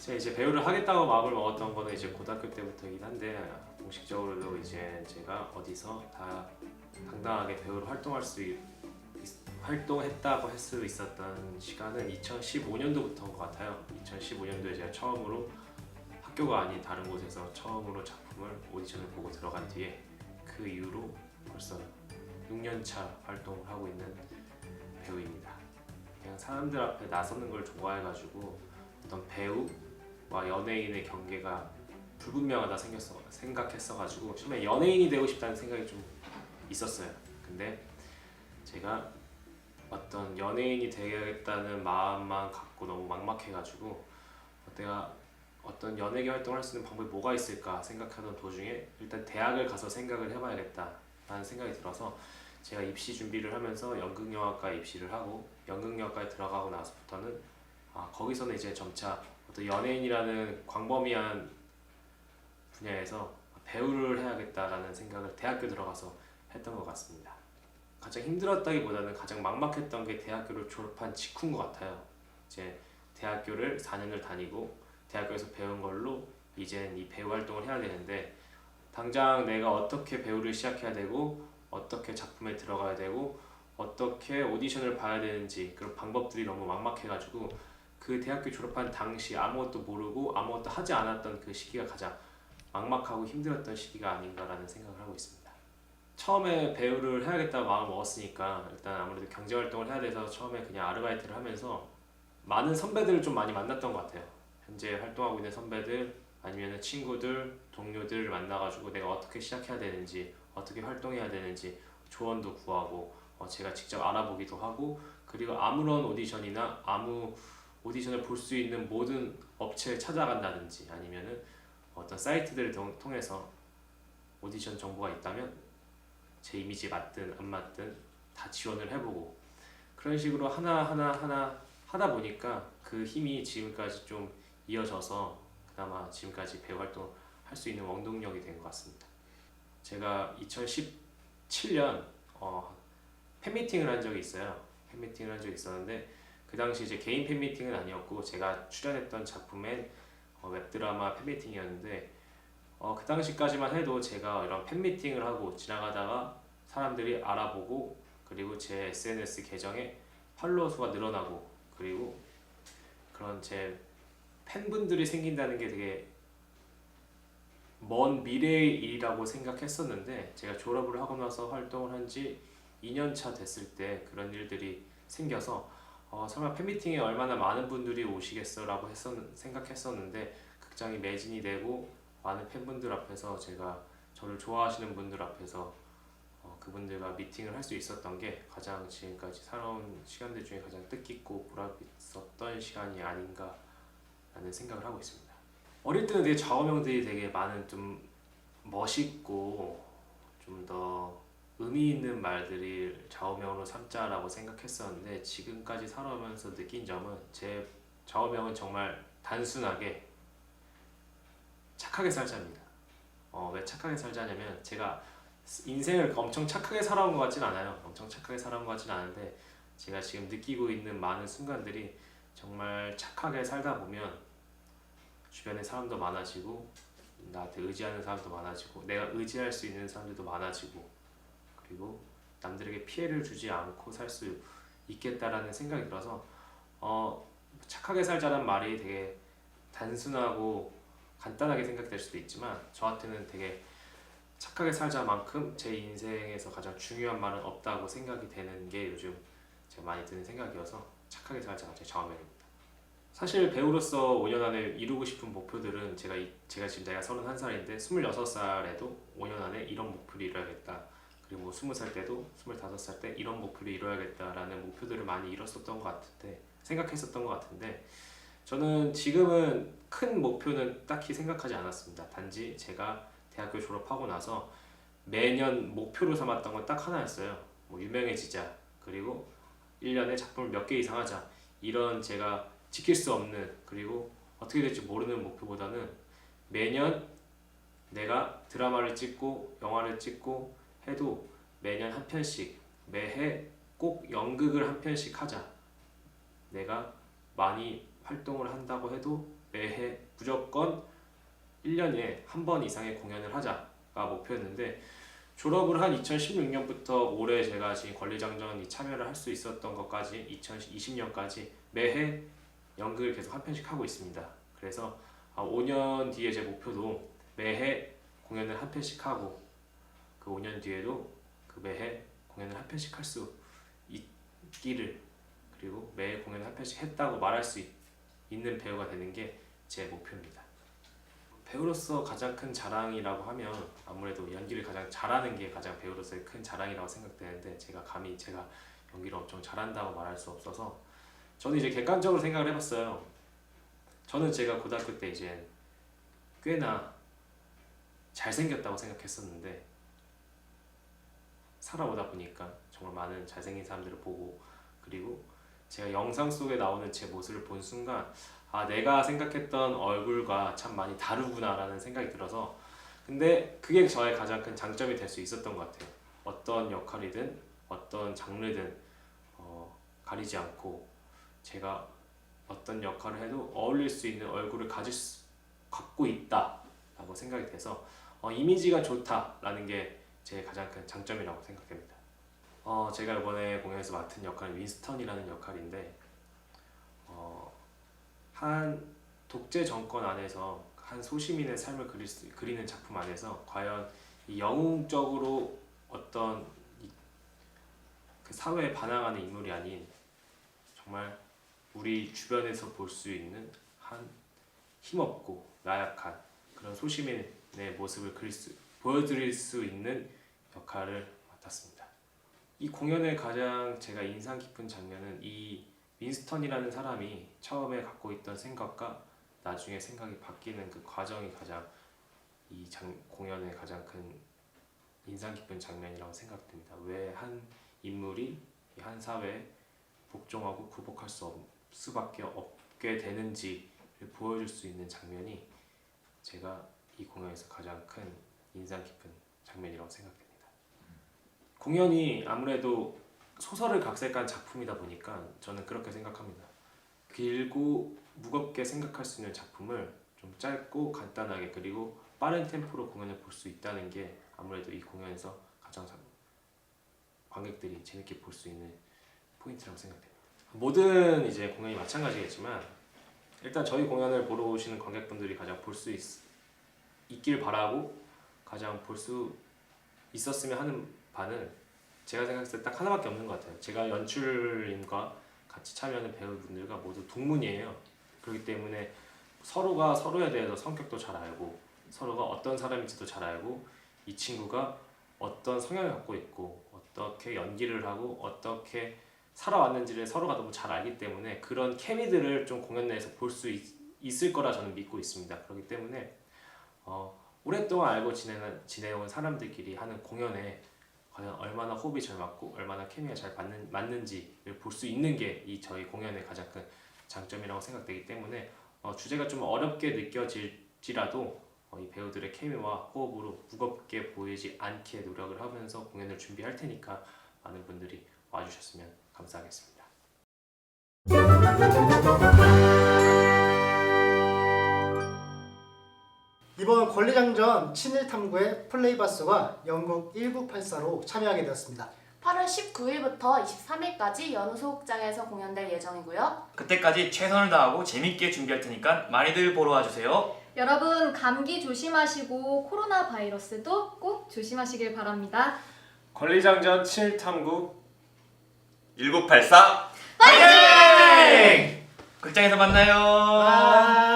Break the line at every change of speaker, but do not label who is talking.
제가 이제 배우를 하겠다고 마음을 먹었던 거는 이제 고등학교 때부터이긴 한데 공식적으로도 이제 제가 어디서 다 당당하게 배우로 활동했다고 할 수 있었던 시간은 2015년도부터인 것 같아요. 2015년도에 제가 처음으로 학교가 아닌 다른 곳에서 처음으로 작품을 오디션을 보고 들어간 뒤에 그 이후로 벌써 6년차 활동을 하고 있는 배우입니다. 그냥 사람들 앞에 나서는 걸 좋아해가지고 어떤 배우와 연예인의 경계가 불분명하다 생각했어가지고 처음에 연예인이 되고 싶다는 생각이 좀 있었어요. 근데 제가 어떤 연예인이 되겠다는 마음만 갖고 너무 막막해가지고 내가 어떤 연예계 활동을 할 수 있는 방법이 뭐가 있을까 생각하던 도중에 일단 대학을 가서 생각을 해봐야겠다라는 생각이 들어서 제가 입시 준비를 하면서 연극영화과에 입시를 하고 연극영화과에 들어가고 나서부터는 거기서는 이제 점차 어떤 연예인이라는 광범위한 분야에서 배우를 해야겠다라는 생각을 대학교 들어가서 했던 것 같습니다. 가장 힘들었다기보다는 가장 막막했던 게 대학교를 졸업한 직후인 것 같아요. 이제 대학교를 4년을 다니고 대학교에서 배운 걸로 이젠 이 배우 활동을 해야 되는데 당장 내가 어떻게 배우를 시작해야 되고 어떻게 작품에 들어가야 되고 어떻게 오디션을 봐야 되는지 그런 방법들이 너무 막막해가지고 그 대학교 졸업한 당시 아무것도 모르고 아무것도 하지 않았던 그 시기가 가장 막막하고 힘들었던 시기가 아닌가라는 생각을 하고 있습니다. 처음에 배우를 해야겠다고 마음을 먹었으니까 일단 아무래도 경제활동을 해야 돼서 처음에 그냥 아르바이트를 하면서 많은 선배들을 좀 많이 만났던 것 같아요. 현재 활동하고 있는 선배들 아니면 친구들, 동료들을 만나가지고 내가 어떻게 시작해야 되는지 어떻게 활동해야 되는지 조언도 구하고 제가 직접 알아보기도 하고 그리고 아무런 오디션이나 아무 오디션을 볼 수 있는 모든 업체를 찾아간다든지 아니면은 어떤 사이트들을 통해서 오디션 정보가 있다면 제 이미지에 맞든 안 맞든 다 지원을 해보고 그런 식으로 하나 하다 보니까 그 힘이 지금까지 좀 이어져서 그나마 지금까지 배우 활동을 할 수 있는 원동력이 된 것 같습니다. 제가 2017년 팬미팅을 한 적이 있어요. 팬미팅을 한 적이 있었는데 그 당시 이제 개인 팬미팅은 아니었고 제가 출연했던 작품의 웹드라마 팬미팅이었는데 그 당시까지만 해도 제가 이런 팬미팅을 하고 지나가다가 사람들이 알아보고 그리고 제 SNS 계정에 팔로워 수가 늘어나고 그리고 그런 제 팬분들이 생긴다는 게 되게 먼 미래의 일이라고 생각했었는데 제가 졸업을 하고 나서 활동을 한 지 2년 차 됐을 때 그런 일들이 생겨서 설마 팬미팅에 얼마나 많은 분들이 오시겠어라고 생각했었는데 극장이 매진이 되고 많은 팬분들 앞에서 제가 저를 좋아하시는 분들 앞에서 그분들과 미팅을 할 수 있었던 게 가장 지금까지 살아온 시간들 중에 가장 뜻깊고 보람 있었던 시간이 아닌가라는 생각을 하고 있습니다. 어릴 때는 되게 좌우명들이 되게 많은 좀 멋있고 좀 더 의미 있는 말들이 좌우명으로 삼자라고 생각했었는데 지금까지 살아오면서 느낀 점은 제 좌우명은 정말 단순하게 착하게 살자입니다. 왜 착하게 살자냐면 제가 인생을 엄청 착하게 살아온 것 같진 않아요. 엄청 착하게 살아온 것 같진 않은데 제가 지금 느끼고 있는 많은 순간들이 정말 착하게 살다 보면 주변에 사람도 많아지고 나한테 의지하는 사람도 많아지고 내가 의지할 수 있는 사람들도 많아지고 그리고 남들에게 피해를 주지 않고 살 수 있겠다라는 생각이 들어서 착하게 살자는 말이 되게 단순하고 간단하게 생각될 수도 있지만 저한테는 되게 착하게 살자만큼 제 인생에서 가장 중요한 말은 없다고 생각이 되는 게 요즘 제가 많이 드는 생각이어서 착하게 살자가 제 좌우명입니다. 사실 배우로서 5년 안에 이루고 싶은 목표들은 제가 지금 내가 31살인데 26살에도 5년 안에 이런 목표를 이뤄야겠다. 그리고 뭐 20살 때도 25살 때 이런 목표를 이뤄야겠다라는 목표들을 많이 이뤘었던 것 같은데 생각했었던 것 같은데 저는 지금은 큰 목표는 딱히 생각하지 않았습니다. 단지 제가 대학교 졸업하고 나서 매년 목표로 삼았던 건 딱 하나였어요. 뭐 유명해지자 그리고 1년에 작품을 몇 개 이상 하자 이런 제가 지킬 수 없는 그리고 어떻게 될지 모르는 목표보다는 매년 내가 드라마를 찍고 영화를 찍고 해도 매년 한 편씩 매해 꼭 연극을 한 편씩 하자 내가 많이 활동을 한다고 해도 매해 무조건 1년에 한 번 이상의 공연을 하자가 목표였는데, 졸업을 한 2016년부터 올해 제가 지금 권리장전이 참여를 할 수 있었던 것까지 2020년까지 매해 연극을 계속 한 편씩 하고 있습니다. 그래서 5년 뒤에 제 목표도 매해 공연을 한 편씩 하고, 그 5년 뒤에도 그 매해 공연을 한 편씩 할 수 있기를, 그리고 매일 공연을 한 편씩 했다고 말할 수 있는 배우가 되는 게 제 목표입니다. 배우로서 가장 큰 자랑이라고 하면 아무래도 연기를 가장 잘하는 게 가장 배우로서의 큰 자랑이라고 생각되는데, 제가 감히 제가 연기를 엄청 잘한다고 말할 수 없어서 저는 이제 객관적으로 생각을 해봤어요. 저는 제가 고등학교 때 이제 꽤나 잘생겼다고 생각했었는데, 살아오다 보니까 정말 많은 잘생긴 사람들을 보고, 그리고 제가 영상 속에 나오는 제 모습을 본 순간 내가 생각했던 얼굴과 참 많이 다르구나 라는 생각이 들어서, 근데 그게 저의 가장 큰 장점이 될 수 있었던 것 같아요. 어떤 역할이든 어떤 장르든 가리지 않고 제가 어떤 역할을 해도 어울릴 수 있는 얼굴을 갖고 있다 라고 생각이 돼서 이미지가 좋다라는 게 제 가장 큰 장점이라고 생각됩니다. 제가 이번에 공연에서 맡은 역할은 윈스턴이라는 역할인데, 한 독재 정권 안에서 한 소시민의 삶을 그리는 작품 안에서 과연 이 영웅적으로 어떤 그 사회에 반항하는 인물이 아닌 정말 우리 주변에서 볼 수 있는 한 힘없고 나약한 그런 소시민의 모습을 보여드릴 수 있는 역할을 맡았습니다. 이 공연의 가장 제가 인상 깊은 장면은 이 윈스턴이라는 사람이 처음에 갖고 있던 생각과 나중에 생각이 바뀌는 그 과정이 가장 공연의 가장 큰 인상 깊은 장면이라고 생각됩니다. 왜 한 인물이 한 사회에 복종하고 굴복할 수밖에 없게 되는지를 보여줄 수 있는 장면이 제가 이 공연에서 가장 큰 인상 깊은 장면이라고 생각됩니다. 공연이 아무래도 소설을 각색한 작품이다 보니까 저는 그렇게 생각합니다. 길고 무겁게 생각할 수 있는 작품을 좀 짧고 간단하게 그리고 빠른 템포로 공연을 볼 수 있다는 게 아무래도 이 공연에서 가장 관객들이 재밌게 볼 수 있는 포인트라고 생각됩니다. 모든 이제 공연이 마찬가지겠지만 일단 저희 공연을 보러 오시는 관객분들이 가장 볼 수 있길 바라고, 가장 볼 수 있었으면 하는 바는 제가 생각했을 때 딱 하나밖에 없는 것 같아요. 제가 연출님과 같이 참여하는 배우분들과 모두 동문이에요. 그렇기 때문에 서로가 서로에 대해서 성격도 잘 알고, 서로가 어떤 사람인지도 잘 알고, 이 친구가 어떤 성향을 갖고 있고 어떻게 연기를 하고 어떻게 살아왔는지를 서로가 너무 잘 알기 때문에 그런 케미들을 좀 공연 내에서 볼 수 있을 거라 저는 믿고 있습니다. 그렇기 때문에 오랫동안 알고 지내온 사람들끼리 하는 공연에 과연 얼마나 호흡이 잘 맞고 얼마나 케미가 잘 맞는지를 볼 수 있는 게 이 저희 공연의 가장 큰 장점이라고 생각되기 때문에 주제가 좀 어렵게 느껴질지라도 이 배우들의 케미와 호흡으로 무겁게 보이지 않게 노력을 하면서 공연을 준비할 테니까 많은 분들이 와주셨으면 감사하겠습니다.
이번 권리장전 친일탐구의 플레이바스가 영국 1984로 참여하게 되었습니다.
8월 19일부터 23일까지 연우소극장에서 공연될 예정이고요.
그때까지 최선을 다하고 재밌게 준비할 테니까 많이들 보러 와주세요.
여러분 감기 조심하시고 코로나 바이러스도 꼭 조심하시길 바랍니다.
권리장전 친일탐구
1984 화이팅! 극장에서 만나요.